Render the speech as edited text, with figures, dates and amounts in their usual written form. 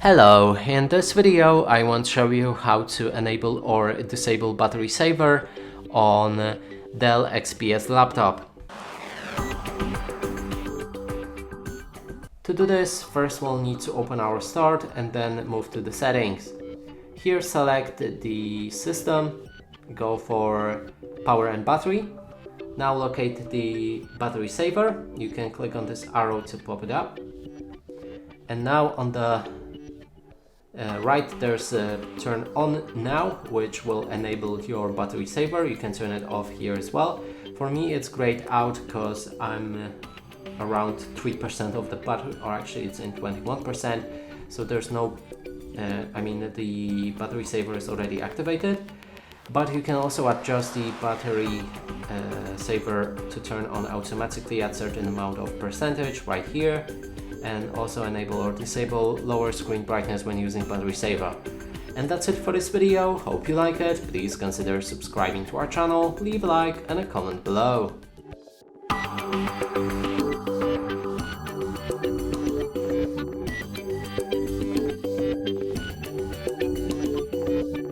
Hello, in this video I want to show you how to enable or disable battery saver on Dell XPS laptop. To do this, first we'll need to open our start and then move to the settings. Here select the system, go for power and battery. Now locate the battery saver. You can click on this arrow to pop it up. And now on the right, there's a turn on now, which will enable your battery saver. You can turn it off here as well. For me, it's grayed out because I'm around 3% of the battery, or actually it's in 21%. So there's no, the battery saver is already activated. But you can also adjust the battery saver to turn on automatically at certain amount of percentage right here, and also enable or disable lower screen brightness when using battery saver. And that's it for this video. Hope you like it. Please consider subscribing to our channel, leave a like and a comment below.